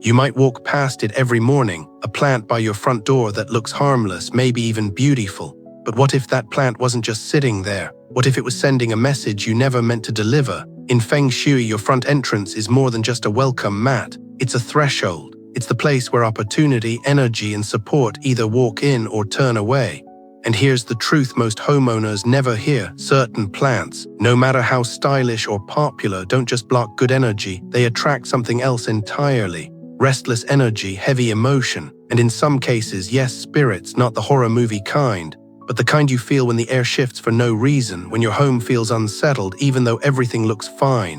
You might walk past it every morning, a plant by your front door that looks harmless, maybe even beautiful. But what if that plant wasn't just sitting there? What if it was sending a message you never meant to deliver? In Feng Shui, your front entrance is more than just a welcome mat. It's a threshold. It's the place where opportunity, energy, and support either walk in or turn away. And here's the truth most homeowners never hear. Certain plants, no matter how stylish or popular, don't just block good energy, they attract something else entirely. Restless energy, heavy emotion, and in some cases, yes, spirits, not the horror movie kind, but the kind you feel when the air shifts for no reason, when your home feels unsettled even though everything looks fine.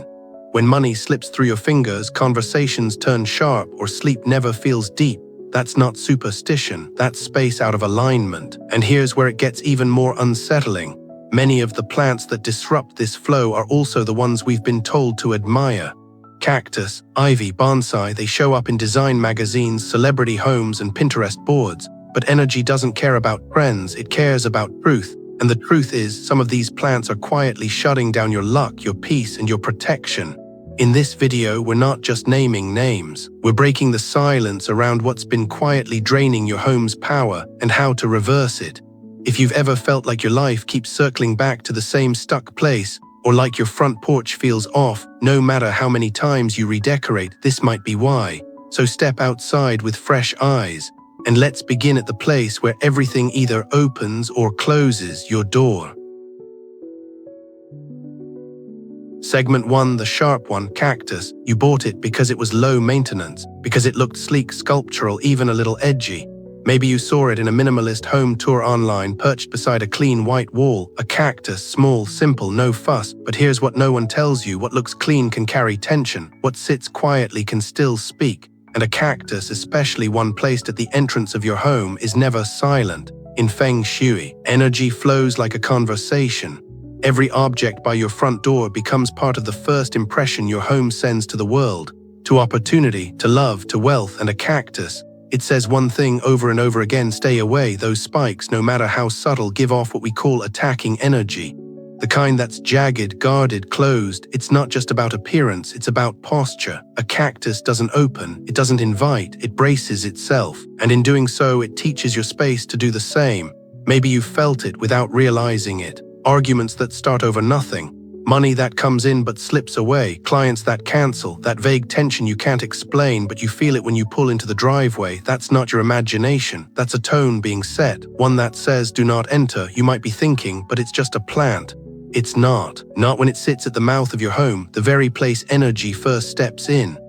When money slips through your fingers, conversations turn sharp, or sleep never feels deep. That's not superstition, that's space out of alignment. And here's where it gets even more unsettling. Many of the plants that disrupt this flow are also the ones we've been told to admire. Cactus, ivy, bonsai, they show up in design magazines, celebrity homes, and Pinterest boards. But energy doesn't care about trends, it cares about truth. And the truth is, some of these plants are quietly shutting down your luck, your peace, and your protection. In this video, we're not just naming names. We're breaking the silence around what's been quietly draining your home's power and how to reverse it. If you've ever felt like your life keeps circling back to the same stuck place, or like your front porch feels off, no matter how many times you redecorate, this might be why. So step outside with fresh eyes, and let's begin at the place where everything either opens or closes, your door. Segment 1, the sharp one, cactus. You bought it because it was low maintenance, because it looked sleek, sculptural, even a little edgy. Maybe you saw it in a minimalist home tour online, perched beside a clean white wall. A cactus, small, simple, no fuss. But here's what no one tells you: what looks clean can carry tension. What sits quietly can still speak. And a cactus, especially one placed at the entrance of your home, is never silent. In Feng Shui, energy flows like a conversation. Every object by your front door becomes part of the first impression your home sends to the world. To opportunity, to love, to wealth. And a cactus, it says one thing over and over again: stay away. Those spikes, no matter how subtle, give off what we call attacking energy. The kind that's jagged, guarded, closed. It's not just about appearance, it's about posture. A cactus doesn't open, it doesn't invite, it braces itself. And in doing so, it teaches your space to do the same. Maybe you felt it without realizing it. Arguments that start over nothing. Money that comes in but slips away. Clients that cancel. That vague tension you can't explain, but you feel it when you pull into the driveway. That's not your imagination. That's a tone being set. One that says, do not enter. You might be thinking, but it's just a plant. It's not. Not when it sits at the mouth of your home, the very place energy first steps in.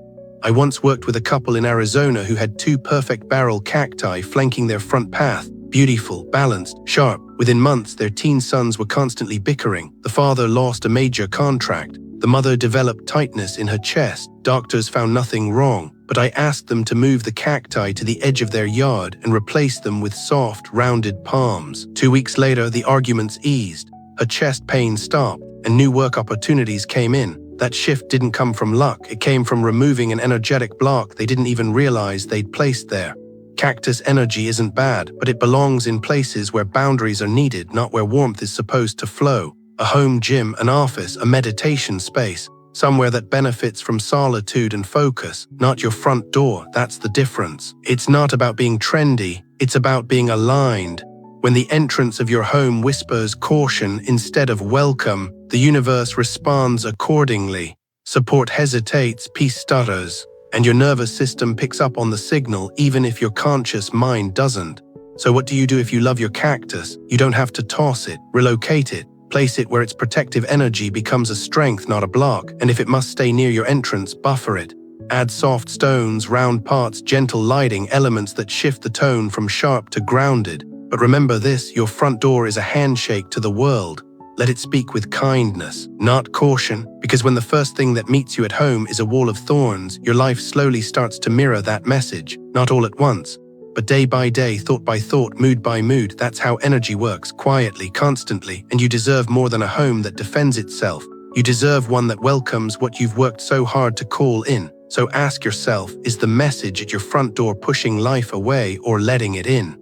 I once worked with a couple in Arizona who had 2 perfect barrel cacti flanking their front path. Beautiful, balanced, sharp. Within months, their teen sons were constantly bickering. The father lost a major contract. The mother developed tightness in her chest. Doctors found nothing wrong, but I asked them to move the cacti to the edge of their yard and replace them with soft, rounded palms. 2 weeks later, the arguments eased. Her chest pain stopped, and new work opportunities came in. That shift didn't come from luck. It came from removing an energetic block they didn't even realize they'd placed there. Cactus energy isn't bad, but it belongs in places where boundaries are needed, not where warmth is supposed to flow. A home gym, an office, a meditation space. Somewhere that benefits from solitude and focus, not your front door. That's the difference. It's not about being trendy, it's about being aligned. When the entrance of your home whispers caution instead of welcome, the universe responds accordingly. Support hesitates, peace stutters, and your nervous system picks up on the signal even if your conscious mind doesn't. So what do you do if you love your cactus? You don't have to toss it, relocate it, place it where its protective energy becomes a strength, not a block. And if it must stay near your entrance, buffer it. Add soft stones, round parts, gentle lighting, elements that shift the tone from sharp to grounded. But remember this, your front door is a handshake to the world. Let it speak with kindness, not caution, because when the first thing that meets you at home is a wall of thorns, your life slowly starts to mirror that message. Not all at once, but day by day, thought by thought, mood by mood. That's how energy works, quietly, constantly. And you deserve more than a home that defends itself. You deserve one that welcomes what you've worked so hard to call in. So ask yourself, is the message at your front door pushing life away or letting it in?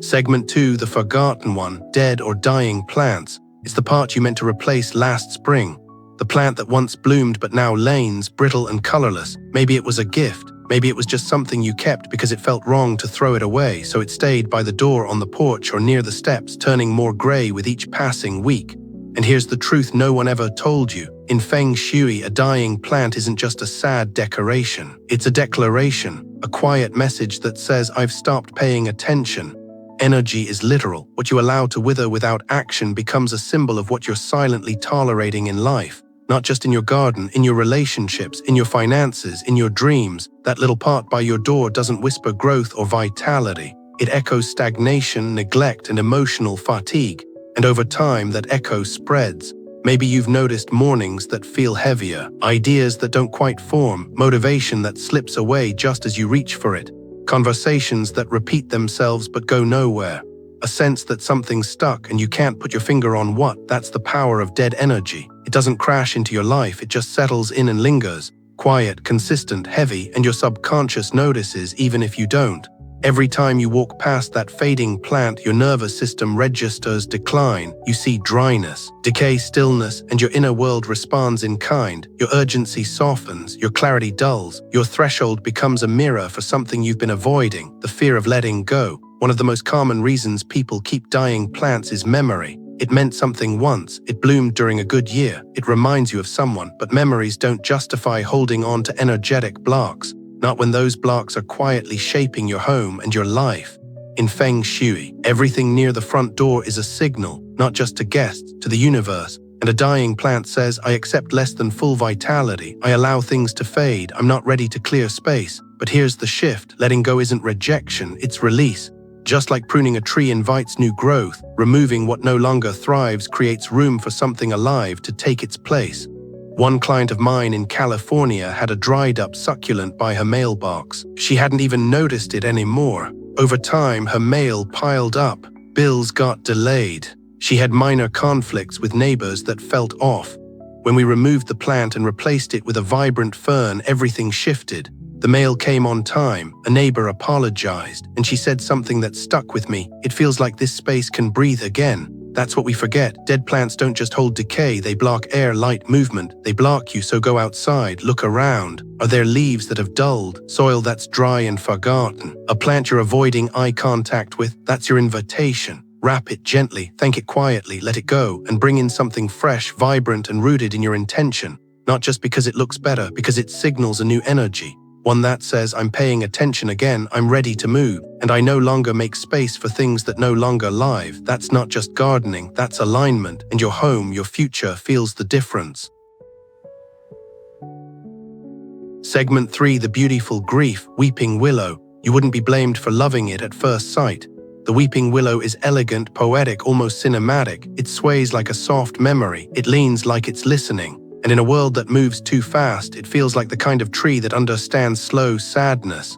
Segment 2, the forgotten one, dead or dying plants. It's the part you meant to replace last spring. The plant that once bloomed but now lanes, brittle and colorless. Maybe it was a gift. Maybe it was just something you kept because it felt wrong to throw it away, so it stayed by the door, on the porch, or near the steps, turning more gray with each passing week. And here's the truth no one ever told you. In Feng Shui, a dying plant isn't just a sad decoration. It's a declaration, a quiet message that says, I've stopped paying attention. Energy is literal. What you allow to wither without action becomes a symbol of what you're silently tolerating in life. Not just in your garden, in your relationships, in your finances, in your dreams. That little part by your door doesn't whisper growth or vitality. It echoes stagnation, neglect, and emotional fatigue. And over time, that echo spreads. Maybe you've noticed mornings that feel heavier, ideas that don't quite form, motivation that slips away just as you reach for it, conversations that repeat themselves but go nowhere, a sense that something's stuck and you can't put your finger on what. That's the power of dead energy. It doesn't crash into your life, it just settles in and lingers, quiet, consistent, heavy, and your subconscious notices even if you don't. Every time you walk past that fading plant, your nervous system registers decline. You see dryness, decay, stillness, and your inner world responds in kind. Your urgency softens, your clarity dulls, your threshold becomes a mirror for something you've been avoiding, the fear of letting go. One of the most common reasons people keep dying plants is memory. It meant something once, it bloomed during a good year, it reminds you of someone, but memories don't justify holding on to energetic blocks. Not when those blocks are quietly shaping your home and your life. In Feng Shui, everything near the front door is a signal, not just to guests, to the universe. And a dying plant says, I accept less than full vitality. I allow things to fade. I'm not ready to clear space. But here's the shift. Letting go isn't rejection, it's release. Just like pruning a tree invites new growth, removing what no longer thrives creates room for something alive to take its place. One client of mine in California had a dried-up succulent by her mailbox. She hadn't even noticed it anymore. Over time, her mail piled up. Bills got delayed. She had minor conflicts with neighbors that felt off. When we removed the plant and replaced it with a vibrant fern, everything shifted. The mail came on time, a neighbor apologized, and she said something that stuck with me. It feels like this space can breathe again. That's what we forget. Dead plants don't just hold decay, they block air, light, movement. They block you, so go outside, look around. Are there leaves that have dulled? Soil that's dry and forgotten? A plant you're avoiding eye contact with? That's your invitation. Wrap it gently, thank it quietly, let it go, and bring in something fresh, vibrant, and rooted in your intention. Not just because it looks better, because it signals a new energy. One that says, I'm paying attention again, I'm ready to move, and I no longer make space for things that no longer live. That's not just gardening, that's alignment, and your home, your future, feels the difference. Segment 3, the beautiful grief, weeping willow. You wouldn't be blamed for loving it at first sight. The weeping willow is elegant, poetic, almost cinematic. It sways like a soft memory, it leans like it's listening. And in a world that moves too fast, it feels like the kind of tree that understands slow sadness.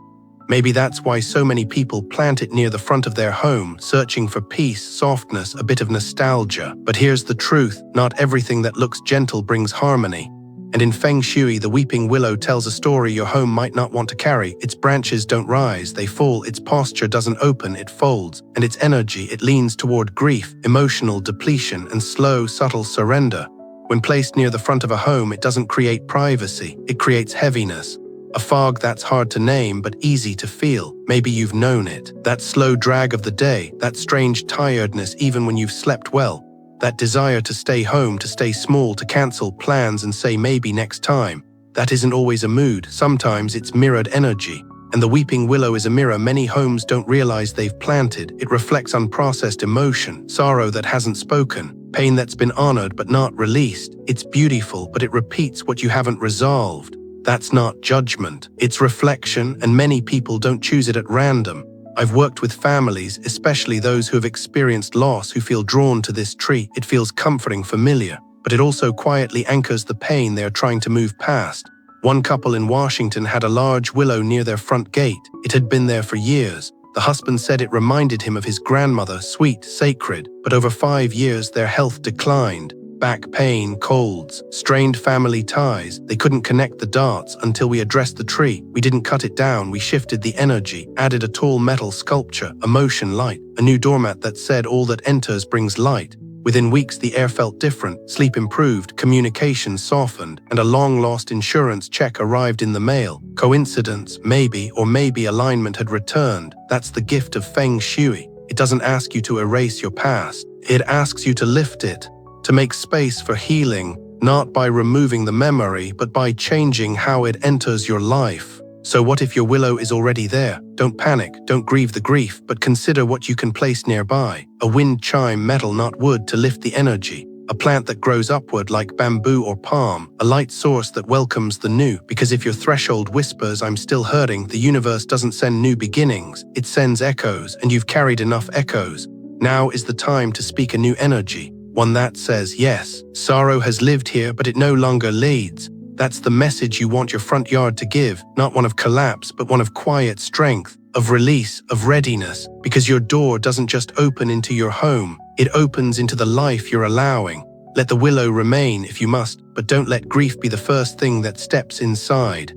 Maybe that's why so many people plant it near the front of their home, searching for peace, softness, a bit of nostalgia. But here's the truth, not everything that looks gentle brings harmony. And in Feng Shui, the weeping willow tells a story your home might not want to carry. Its branches don't rise, they fall. Its posture doesn't open, it folds. And its energy, it leans toward grief, emotional depletion, and slow, subtle surrender. When placed near the front of a home, it doesn't create privacy, it creates heaviness. A fog that's hard to name but easy to feel. Maybe you've known it. That slow drag of the day, that strange tiredness even when you've slept well. That desire to stay home, to stay small, to cancel plans and say maybe next time. That isn't always a mood, sometimes it's mirrored energy. And the weeping willow is a mirror many homes don't realize they've planted. It reflects unprocessed emotion, sorrow that hasn't spoken, pain that's been honored but not released. It's beautiful, but it repeats what you haven't resolved. That's not judgment, it's reflection, and many people don't choose it at random. I've worked with families, especially those who have experienced loss, who feel drawn to this tree. It feels comforting, familiar, but it also quietly anchors the pain they are trying to move past. One couple in Washington had a large willow near their front gate. It had been there for years. The husband said it reminded him of his grandmother, sweet, sacred, but over 5 years their health declined. Back pain, colds, strained family ties. They couldn't connect the dots until we addressed the tree. We didn't cut it down, we shifted the energy, added a tall metal sculpture, a motion light, a new doormat that said all that enters brings light. Within weeks, the air felt different, sleep improved, communication softened, and a long-lost insurance check arrived in the mail. Coincidence? Maybe, or maybe alignment had returned. That's the gift of Feng Shui. It doesn't ask you to erase your past. It asks you to lift it, to make space for healing, not by removing the memory, but by changing how it enters your life. So what if your willow is already there? Don't panic, don't grieve the grief, but consider what you can place nearby. A wind chime, metal not wood, to lift the energy. A plant that grows upward like bamboo or palm. A light source that welcomes the new. Because if your threshold whispers, "I'm still hurting," the universe doesn't send new beginnings. It sends echoes, and you've carried enough echoes. Now is the time to speak a new energy. One that says, yes, sorrow has lived here, but it no longer leads. That's the message you want your front yard to give, not one of collapse, but one of quiet strength, of release, of readiness, because your door doesn't just open into your home, it opens into the life you're allowing. Let the willow remain if you must, but don't let grief be the first thing that steps inside.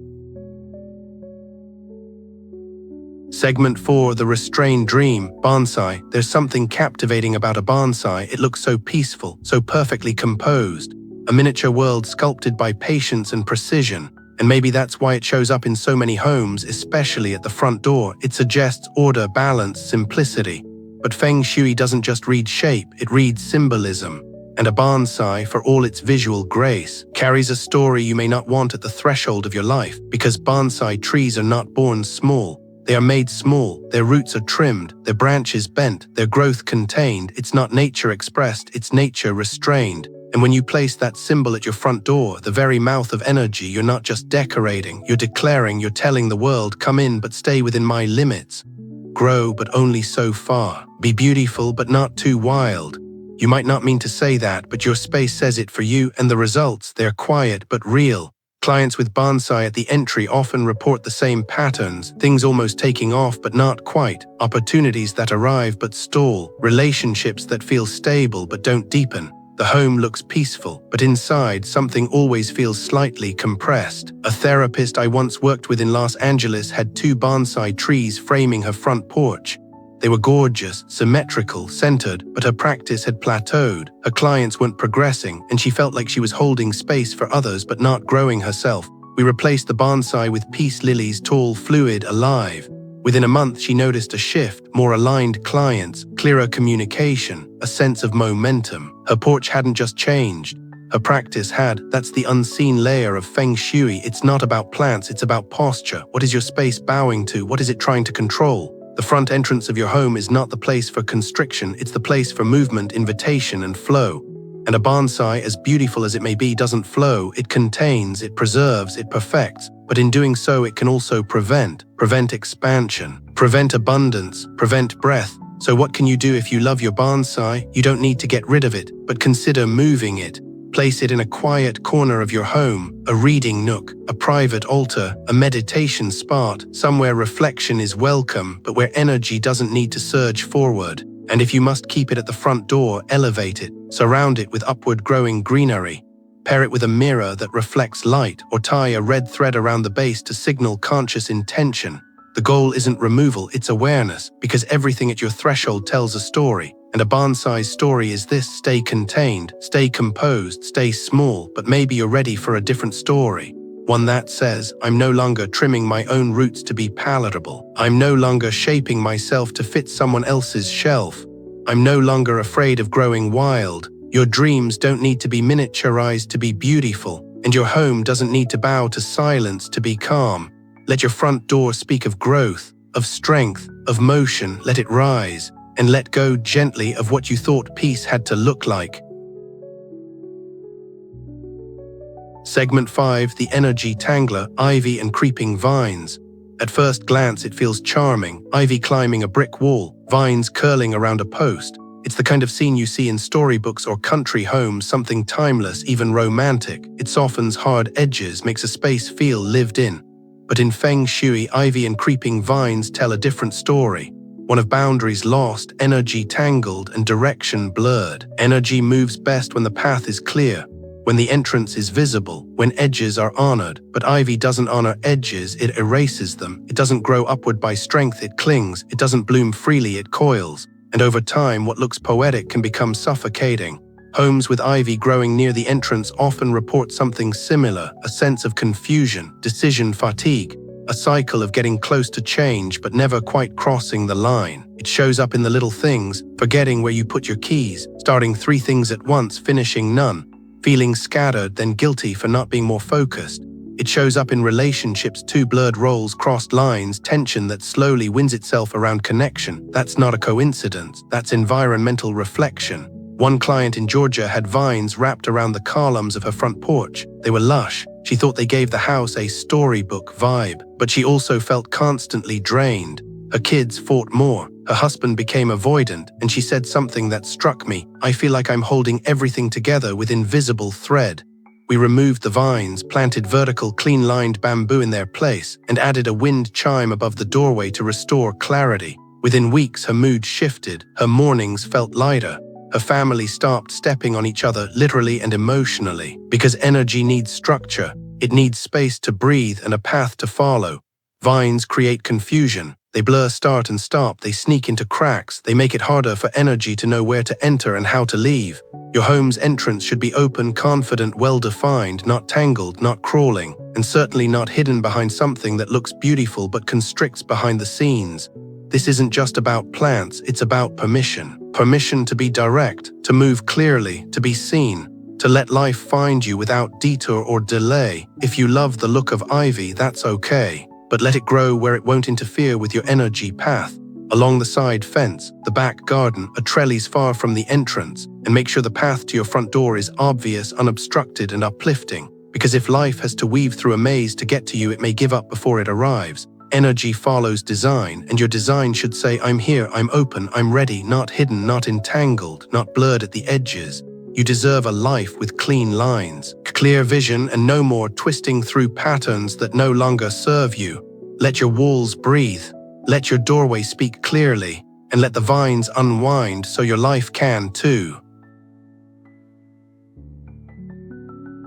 Segment 4, the restrained dream, bonsai. There's something captivating about a bonsai. It looks so peaceful, so perfectly composed. A miniature world sculpted by patience and precision, and maybe that's why it shows up in so many homes, especially at the front door. It suggests order, balance, simplicity. But Feng Shui doesn't just read shape, it reads symbolism. And a bonsai, for all its visual grace, carries a story you may not want at the threshold of your life, because bonsai trees are not born small. They are made small, their roots are trimmed, their branches bent, their growth contained. It's not nature expressed, it's nature restrained. And when you place that symbol at your front door, the very mouth of energy, you're not just decorating, you're declaring, you're telling the world, come in but stay within my limits. Grow but only so far. Be beautiful but not too wild. You might not mean to say that, but your space says it for you, and the results, they're quiet but real. Clients with bonsai at the entry often report the same patterns, things almost taking off but not quite, opportunities that arrive but stall, relationships that feel stable but don't deepen. The home looks peaceful, but inside something always feels slightly compressed. A therapist I once worked with in Los Angeles had 2 bonsai trees framing her front porch. They were gorgeous, symmetrical, centered, but her practice had plateaued. Her clients weren't progressing, and she felt like she was holding space for others but not growing herself. We replaced the bonsai with peace lilies, tall, fluid, alive. Within a month, she noticed a shift, more aligned clients, clearer communication, a sense of momentum. Her porch hadn't just changed. Her practice had. That's the unseen layer of Feng Shui. It's not about plants, it's about posture. What is your space bowing to? What is it trying to control? The front entrance of your home is not the place for constriction, it's the place for movement, invitation, and flow. And a bonsai, as beautiful as it may be, doesn't flow. It contains, it preserves, it perfects. But in doing so, it can also prevent expansion, prevent abundance, prevent breath. So what can you do if you love your bonsai? You don't need to get rid of it, but consider moving it. Place it in a quiet corner of your home, a reading nook, a private altar, a meditation spot, somewhere reflection is welcome, but where energy doesn't need to surge forward. And if you must keep it at the front door, elevate it, surround it with upward growing greenery. Pair it with a mirror that reflects light, or tie a red thread around the base to signal conscious intention. The goal isn't removal, it's awareness, because everything at your threshold tells a story. And a bonsai's story is this: stay contained, stay composed, stay small, but maybe you're ready for a different story. One that says, I'm no longer trimming my own roots to be palatable. I'm no longer shaping myself to fit someone else's shelf. I'm no longer afraid of growing wild. Your dreams don't need to be miniaturized to be beautiful, and your home doesn't need to bow to silence to be calm. Let your front door speak of growth, of strength, of motion. Let it rise, and let go gently of what you thought peace had to look like. Segment 5, the energy tangler, ivy and creeping vines. At first glance, it feels charming. Ivy climbing a brick wall, vines curling around a post. It's the kind of scene you see in storybooks or country homes, something timeless, even romantic. It softens hard edges, makes a space feel lived in. But in Feng Shui, ivy and creeping vines tell a different story. One of boundaries lost, energy tangled, and direction blurred. Energy moves best when the path is clear, when the entrance is visible, when edges are honored. But ivy doesn't honor edges, it erases them. It doesn't grow upward by strength, it clings. It doesn't bloom freely, it coils. And over time, what looks poetic can become suffocating. Homes with ivy growing near the entrance often report something similar: a sense of confusion, decision fatigue, a cycle of getting close to change but never quite crossing the line. It shows up in the little things: forgetting where you put your keys, starting 3 things at once, finishing none, feeling scattered, then guilty for not being more focused. It shows up in relationships too: blurred roles, crossed lines, tension that slowly wins itself around connection. That's not a coincidence, that's environmental reflection. One client in Georgia had vines wrapped around the columns of her front porch. They were lush. She thought they gave the house a storybook vibe, but she also felt constantly drained. Her kids fought more. Her husband became avoidant, and she said something that struck me: "I feel like I'm holding everything together with invisible thread." We removed the vines, planted vertical, clean-lined bamboo in their place, and added a wind chime above the doorway to restore clarity. Within weeks, her mood shifted. Her mornings felt lighter. Her family stopped stepping on each other, literally and emotionally. Because energy needs structure. It needs space to breathe and a path to follow. Vines create confusion. They blur start and stop. They sneak into cracks. They make it harder for energy to know where to enter and how to leave. Your home's entrance should be open, confident, well-defined, not tangled, not crawling, and certainly not hidden behind something that looks beautiful but constricts behind the scenes. This isn't just about plants, it's about permission. Permission to be direct, to move clearly, to be seen, to let life find you without detour or delay. If you love the look of ivy, that's okay, but let it grow where it won't interfere with your energy path. Along the side fence, the back garden, a trellis far from the entrance, and make sure the path to your front door is obvious, unobstructed, and uplifting. Because if life has to weave through a maze to get to you, it may give up before it arrives. Energy follows design, and your design should say, "I'm here, I'm open, I'm ready," not hidden, not entangled, not blurred at the edges. You deserve a life with clean lines, clear vision, and no more twisting through patterns that no longer serve you. Let your walls breathe, let your doorway speak clearly, and let the vines unwind so your life can too.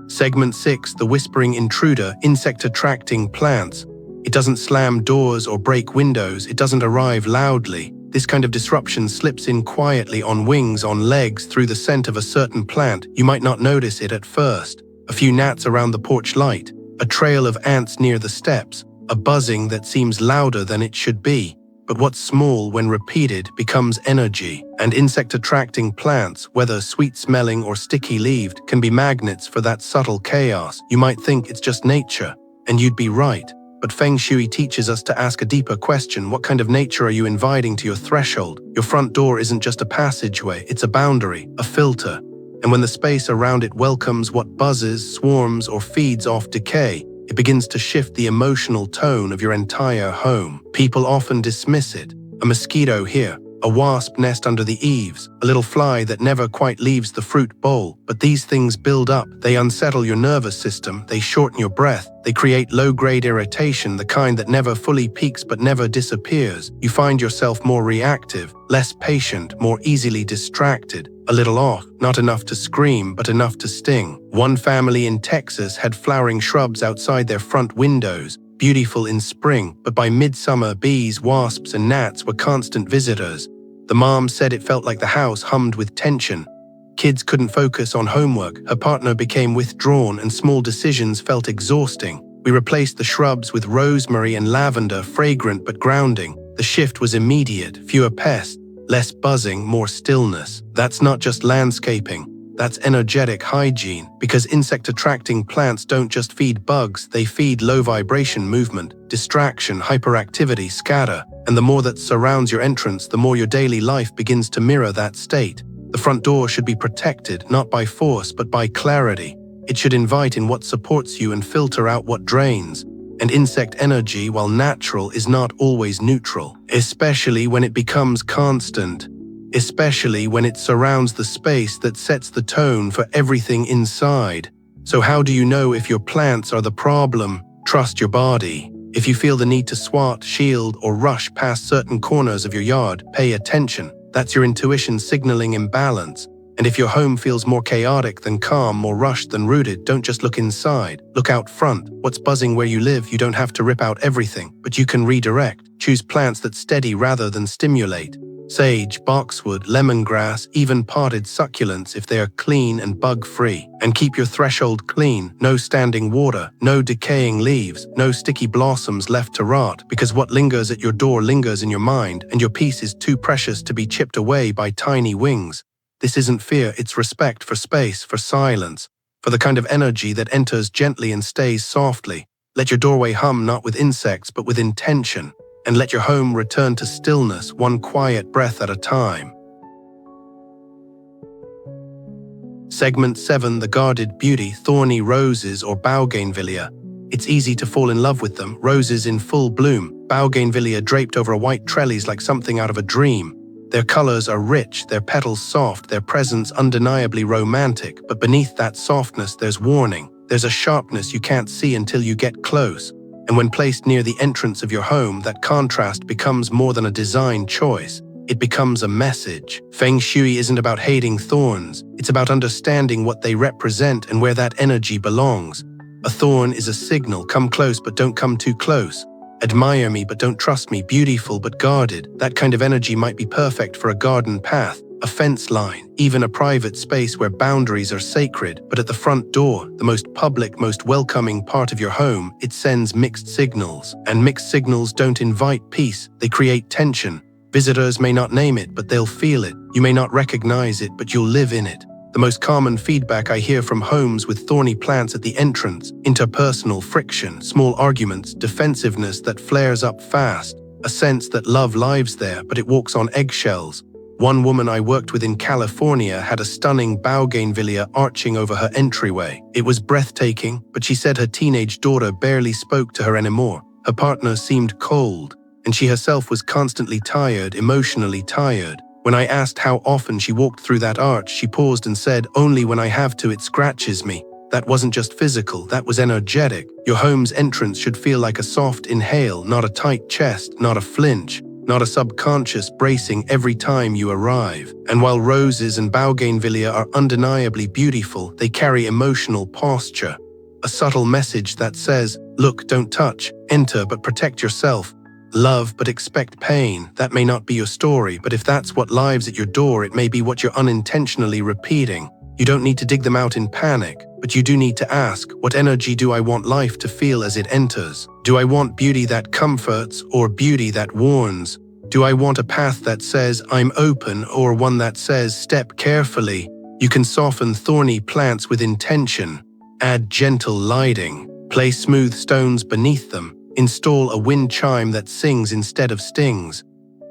Segment 6, the whispering intruder, insect-attracting plants. It doesn't slam doors or break windows, it doesn't arrive loudly. This kind of disruption slips in quietly, on wings, on legs, through the scent of a certain plant. You might not notice it at first. A few gnats around the porch light, a trail of ants near the steps, a buzzing that seems louder than it should be. But what's small, when repeated, becomes energy. And insect-attracting plants, whether sweet-smelling or sticky-leaved, can be magnets for that subtle chaos. You might think it's just nature, and you'd be right. But Feng Shui teaches us to ask a deeper question: what kind of nature are you inviting to your threshold? Your front door isn't just a passageway, it's a boundary, a filter. And when the space around it welcomes what buzzes, swarms, or feeds off decay, it begins to shift the emotional tone of your entire home. People often dismiss it. A mosquito here, a wasp nest under the eaves, a little fly that never quite leaves the fruit bowl. But these things build up. They unsettle your nervous system. They shorten your breath. They create low-grade irritation, the kind that never fully peaks but never disappears. You find yourself more reactive, less patient, more easily distracted. A little off, not enough to scream, but enough to sting. One family in Texas had flowering shrubs outside their front windows, beautiful in spring, but by midsummer, bees, wasps, and gnats were constant visitors. The mom said it felt like the house hummed with tension. Kids couldn't focus on homework, her partner became withdrawn, and small decisions felt exhausting. We replaced the shrubs with rosemary and lavender, fragrant but grounding. The shift was immediate: fewer pests, less buzzing, more stillness. That's not just landscaping, that's energetic hygiene. Because insect-attracting plants don't just feed bugs, they feed low-vibration movement, distraction, hyperactivity, scatter. And the more that surrounds your entrance, the more your daily life begins to mirror that state. The front door should be protected, not by force, but by clarity. It should invite in what supports you and filter out what drains. And insect energy, while natural, is not always neutral, especially when it becomes constant, especially when it surrounds the space that sets the tone for everything inside. So how do you know if your plants are the problem? Trust your body. If you feel the need to swat, shield, or rush past certain corners of your yard, pay attention. That's your intuition signaling imbalance. And if your home feels more chaotic than calm, more rushed than rooted, don't just look inside. Look out front. What's buzzing where you live? You don't have to rip out everything, but you can redirect. Choose plants that steady rather than stimulate. Sage, boxwood, lemongrass, even potted succulents if they are clean and bug-free. And keep your threshold clean, no standing water, no decaying leaves, no sticky blossoms left to rot, because what lingers at your door lingers in your mind, and your peace is too precious to be chipped away by tiny wings. This isn't fear, it's respect for space, for silence, for the kind of energy that enters gently and stays softly. Let your doorway hum not with insects but with intention, and let your home return to stillness, one quiet breath at a time. Segment 7, the guarded beauty, thorny roses or bougainvillea. It's easy to fall in love with them, roses in full bloom, bougainvillea draped over a white trellis like something out of a dream. Their colors are rich, their petals soft, their presence undeniably romantic, but beneath that softness there's warning. There's a sharpness you can't see until you get close. And when placed near the entrance of your home, that contrast becomes more than a design choice. It becomes a message. Feng Shui isn't about hating thorns. It's about understanding what they represent and where that energy belongs. A thorn is a signal, come close but don't come too close. Admire me but don't trust me, beautiful but guarded. That kind of energy might be perfect for a garden path, a fence line, even a private space where boundaries are sacred. But at the front door, the most public, most welcoming part of your home, it sends mixed signals. And mixed signals don't invite peace, they create tension. Visitors may not name it, but they'll feel it. You may not recognize it, but you'll live in it. The most common feedback I hear from homes with thorny plants at the entrance: interpersonal friction, small arguments, defensiveness that flares up fast, a sense that love lives there, but it walks on eggshells. One woman I worked with in California had a stunning bougainvillea arching over her entryway. It was breathtaking, but she said her teenage daughter barely spoke to her anymore. Her partner seemed cold, and she herself was constantly tired, emotionally tired. When I asked how often she walked through that arch, she paused and said, "Only when I have to, it scratches me." That wasn't just physical, that was energetic. Your home's entrance should feel like a soft inhale, not a tight chest, not a flinch, not a subconscious bracing every time you arrive. And while roses and bougainvillea are undeniably beautiful, they carry emotional posture. A subtle message that says, look, don't touch, enter but protect yourself. Love but expect pain. That may not be your story, but if that's what lives at your door, it may be what you're unintentionally repeating. You don't need to dig them out in panic, but you do need to ask, what energy do I want life to feel as it enters? Do I want beauty that comforts or beauty that warns? Do I want a path that says, I'm open, or one that says, step carefully? You can soften thorny plants with intention. Add gentle lighting. Place smooth stones beneath them. Install a wind chime that sings instead of stings.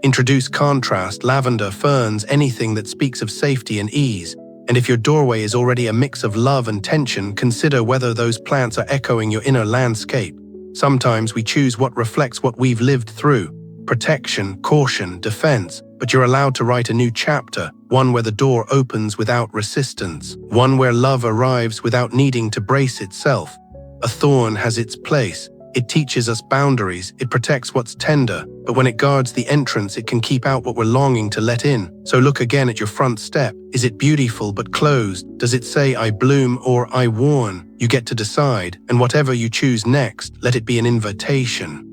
Introduce contrast, lavender, ferns, anything that speaks of safety and ease. And if your doorway is already a mix of love and tension, consider whether those plants are echoing your inner landscape. Sometimes we choose what reflects what we've lived through. Protection, caution, defense. But you're allowed to write a new chapter, one where the door opens without resistance, one where love arrives without needing to brace itself. A thorn has its place. It teaches us boundaries, it protects what's tender, but when it guards the entrance, it can keep out what we're longing to let in. So look again at your front step. Is it beautiful but closed? Does it say, I bloom or I warn? You get to decide, and whatever you choose next, let it be an invitation.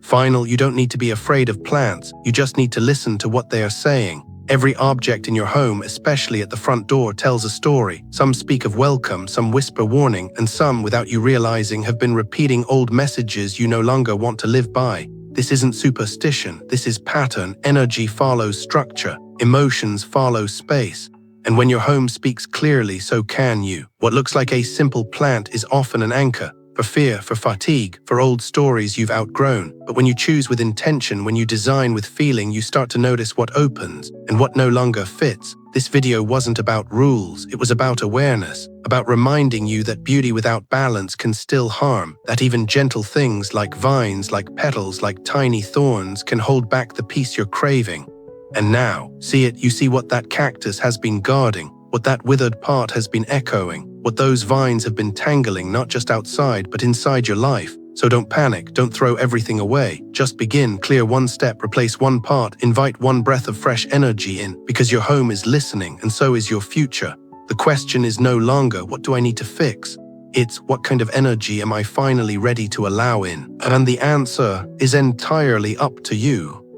Final, you don't need to be afraid of plants, you just need to listen to what they are saying. Every object in your home, especially at the front door, tells a story. Some speak of welcome, some whisper warning, and some, without you realizing, have been repeating old messages you no longer want to live by. This isn't superstition, this is pattern. Energy follows structure, emotions follow space. And when your home speaks clearly, so can you. What looks like a simple plant is often an anchor. For fear, for fatigue, for old stories you've outgrown. But when you choose with intention, when you design with feeling, you start to notice what opens and what no longer fits. This video wasn't about rules, it was about awareness, about reminding you that beauty without balance can still harm, that even gentle things like vines, like petals, like tiny thorns can hold back the peace you're craving. And now, see it, you see what that cactus has been guarding, what that withered part has been echoing, what those vines have been tangling not just outside but inside your life. So don't panic, don't throw everything away. Just begin, clear one step, replace one part, invite one breath of fresh energy in, because your home is listening and so is your future. The question is no longer, what do I need to fix? It's what kind of energy am I finally ready to allow in? And the answer is entirely up to you.